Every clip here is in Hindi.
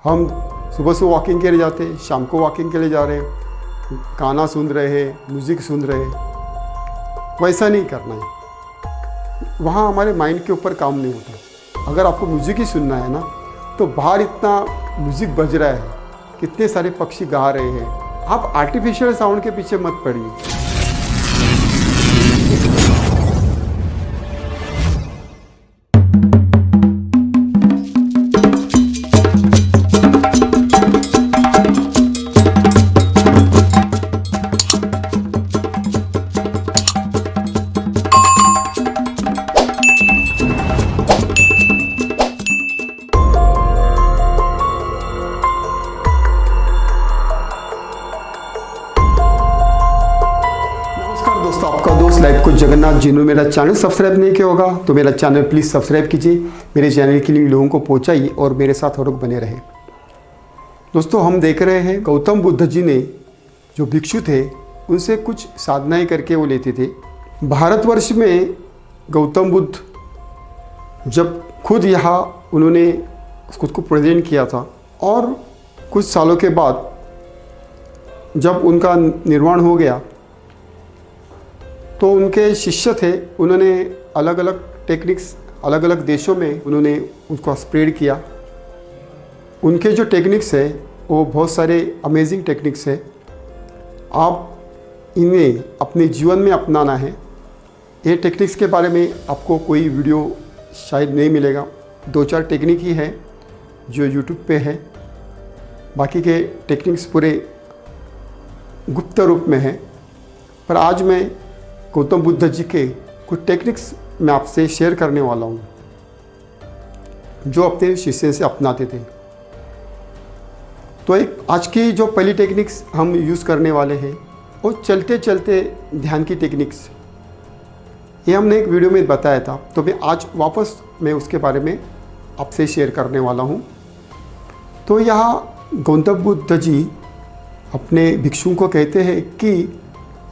हम सुबह से वॉकिंग के लिए जाते हैं, शाम को वॉकिंग के लिए जा रहे हैं, गाना सुन रहे हैं, म्यूज़िक सुन रहे हैं, वैसा नहीं करना है। वहाँ हमारे माइंड के ऊपर काम नहीं होता। अगर आपको म्यूज़िक ही सुनना है ना, तो बाहर इतना म्यूज़िक बज रहा है, कितने सारे पक्षी गा रहे हैं, आप आर्टिफिशियल साउंड के पीछे मत पड़िए। दोस्तों, आपका दोस्त लाइफ कोच जगन्नाथ। जिन्होंने मेरा चैनल सब्सक्राइब नहीं किया होगा तो मेरा चैनल प्लीज़ सब्सक्राइब कीजिए, मेरे चैनल की लिंक लोगों को पहुंचाइए और मेरे साथ और बने रहे। दोस्तों, हम देख रहे हैं गौतम बुद्ध जी ने जो भिक्षु थे उनसे कुछ साधनाएं करके वो लेते थे। भारतवर्ष में गौतम बुद्ध जब खुद यहाँ उन्होंने खुद को प्रेजेंट किया था और कुछ सालों के बाद जब उनका निर्वाण हो गया तो उनके शिष्य थे, उन्होंने अलग अलग टेक्निक्स अलग अलग देशों में उन्होंने उसको स्प्रेड किया। उनके जो टेक्निक्स है वो बहुत सारे अमेजिंग टेक्निक्स है। आप इन्हें अपने जीवन में अपनाना है। ये टेक्निक्स के बारे में आपको कोई वीडियो शायद नहीं मिलेगा, 2-4 टेक्निक ही है जो यूट्यूब पे है, बाकी के टेक्निक्स पूरे गुप्त रूप में है। पर आज मैं गौतम बुद्ध जी के कुछ टेक्निक्स मैं आपसे शेयर करने वाला हूँ जो अपने शिष्य से अपनाते थे। तो एक आज की जो पहली टेक्निक्स हम यूज़ करने वाले हैं वो चलते चलते ध्यान की टेक्निक्स। ये हमने एक वीडियो में बताया था, तो मैं आज वापस मैं उसके बारे में आपसे शेयर करने वाला हूँ। तो यहाँ गौतम बुद्ध जी अपने भिक्षुओं को कहते हैं कि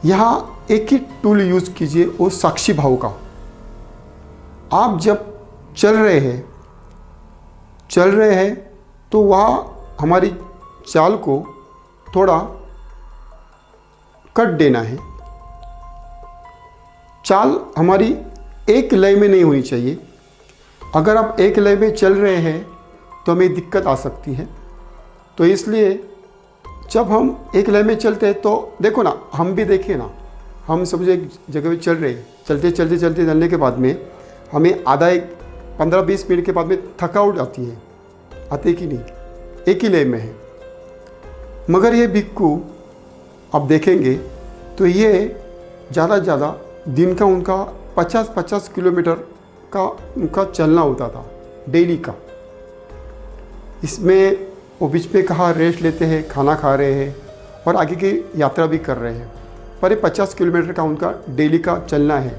यहाँ एक ही टूल यूज़ कीजिए, वो साक्षी भाव का। आप जब चल रहे हैं तो वहाँ हमारी चाल को थोड़ा कट देना है। चाल हमारी एक लय में नहीं होनी चाहिए। अगर आप एक लय में चल रहे हैं तो हमें दिक्कत आ सकती है। तो इसलिए जब हम एक लय में चलते हैं तो देखो ना, हम भी देखिए ना, हम समझो एक जगह पे चल रहे हैं, चलते चलने के बाद में हमें आधा 15-20 मिनट के बाद में थकावट आती है, आती कि नहीं, एक ही लय में है। मगर ये भिक्षु आप देखेंगे तो ये ज़्यादा से ज़्यादा दिन का उनका 50-50 किलोमीटर का उनका चलना होता था डेली का। इसमें वो बीच में कहाँ रेस्ट लेते हैं, खाना खा रहे हैं और आगे की यात्रा भी कर रहे हैं। पर ये 50 किलोमीटर का उनका डेली का चलना है।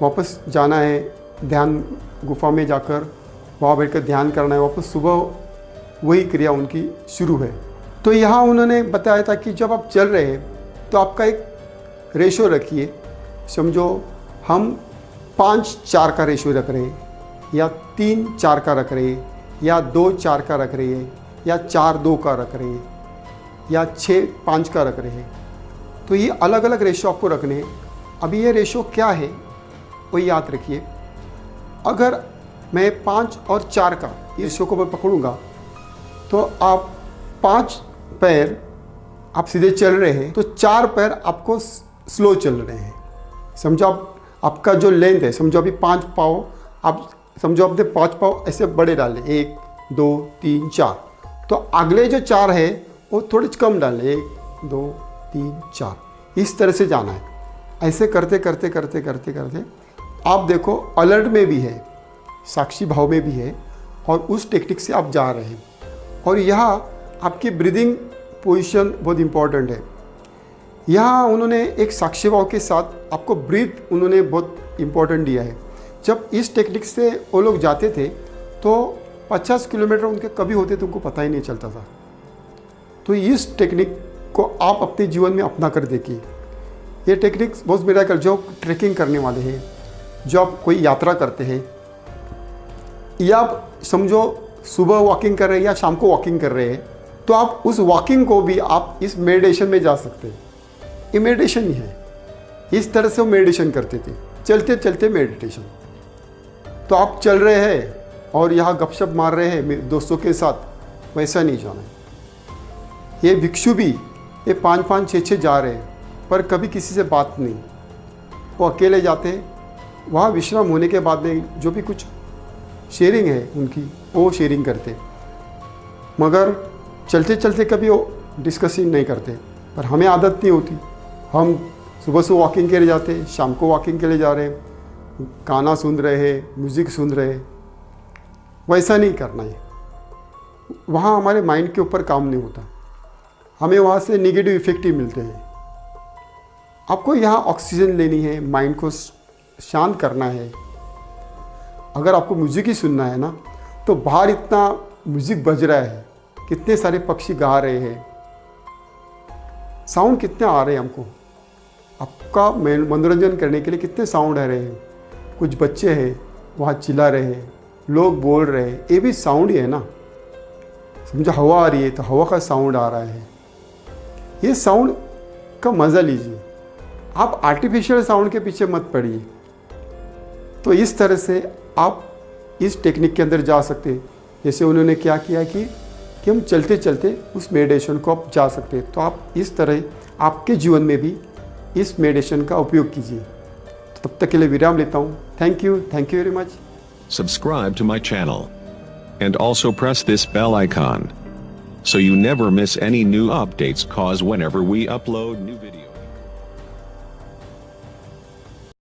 वापस जाना है, ध्यान गुफा में जाकर वहाँ बैठकर ध्यान करना है, वापस सुबह वही क्रिया उनकी शुरू है। तो यहाँ उन्होंने बताया था कि जब आप चल रहे हैं तो आपका एक रेशो रखिए। समझो हम 5-4 का रेशो रख रहे हैं, या 3-4 का रख रहे हैं, या 2-4 का रख रहे हैं, या 4-2 का रख रहे हैं, या 6-5 का रख रहे हैं। तो ये अलग अलग रेशो आपको रखने हैं। अभी ये रेशो क्या है वो याद रखिए। अगर मैं 5 और 4 का रेशो को मैं पकड़ूंगा तो आप 5 पैर आप सीधे चल रहे हैं तो 4 पैर आपको स्लो चल रहे हैं। समझो आपका जो लेंथ है, समझो अभी 5 पाँव, आप समझो अपने 5 पाँव ऐसे बड़े डालें, 1 2 3 4, तो अगले जो 4 है वो थोड़े कम डालें, 1 2 3 4, इस तरह से जाना है। ऐसे करते करते करते करते करते आप देखो अलर्ट में भी है, साक्षी भाव में भी है और उस टेक्निक से आप जा रहे हैं। और यहाँ आपकी ब्रीदिंग पोजीशन बहुत इम्पॉर्टेंट है। यहाँ उन्होंने एक साक्षी भाव के साथ आपको ब्रीथ उन्होंने बहुत इम्पोर्टेंट दिया है। जब इस टेक्निक से वो लोग जाते थे तो 50 किलोमीटर उनके कभी होते तो उनको पता ही नहीं चलता था। तो इस टेक्निक को आप अपने जीवन में अपना कर देखिए। ये टेक्निक्स बहुत मिराकल, जो ट्रैकिंग करने वाले हैं, जो आप कोई यात्रा करते हैं, या आप समझो सुबह वॉकिंग कर रहे हैं या शाम को वॉकिंग कर रहे हैं, तो आप उस वॉकिंग को भी आप इस मेडिटेशन में जा सकते हैं। ये मेडिटेशन ही है। इस तरह से वो मेडिटेशन करते थे, चलते चलते मेडिटेशन। तो आप चल रहे हैं और यहाँ गपशप मार रहे हैं मेरे दोस्तों के साथ, वैसा नहीं जाना है। ये भिक्षु भी ये 5-5, 6-6 जा रहे हैं, पर कभी किसी से बात नहीं, वो अकेले जाते हैं। वहाँ विश्राम होने के बाद में जो भी कुछ शेयरिंग है उनकी, वो शेयरिंग करते, मगर चलते चलते कभी वो डिस्कसिंग नहीं करते। पर हमें आदत नहीं होती, हम सुबह से वॉकिंग के लिए जाते हैं, शाम को वॉकिंग के लिए जा रहे हैं, गाना सुन रहे हैं, म्यूज़िक सुन रहे हैं। वैसा नहीं करना है। वहाँ हमारे माइंड के ऊपर काम नहीं होता, हमें वहाँ से नेगेटिव इफेक्ट ही मिलते हैं। आपको यहाँ ऑक्सीजन लेनी है, माइंड को शांत करना है। अगर आपको म्यूज़िक ही सुनना है ना, तो बाहर इतना म्यूज़िक बज रहा है, कितने सारे पक्षी गा रहे हैं, साउंड कितने आ रहे हैं हमको, आपका मनोरंजन करने के लिए कितने साउंड आ रहे हैं। कुछ बच्चे हैं वहाँ चिल्ला रहे हैं, लोग बोल रहे हैं, ये भी साउंड ही है ना। समझो हवा आ रही है तो हवा का साउंड आ रहा है, ये साउंड का मज़ा लीजिए। आप आर्टिफिशियल साउंड के पीछे मत पड़िए। तो इस तरह से आप इस टेक्निक के अंदर जा सकते हैं। जैसे उन्होंने क्या किया कि हम चलते चलते उस मेडिटेशन को आप जा सकते हैं। तो आप इस तरह आपके जीवन में भी इस मेडिटेशन का उपयोग कीजिए। तो तब तक के लिए विराम लेता हूँ। Thank you very much. Subscribe to my channel and also press this bell icon so you never miss any new updates, cause whenever we upload new videos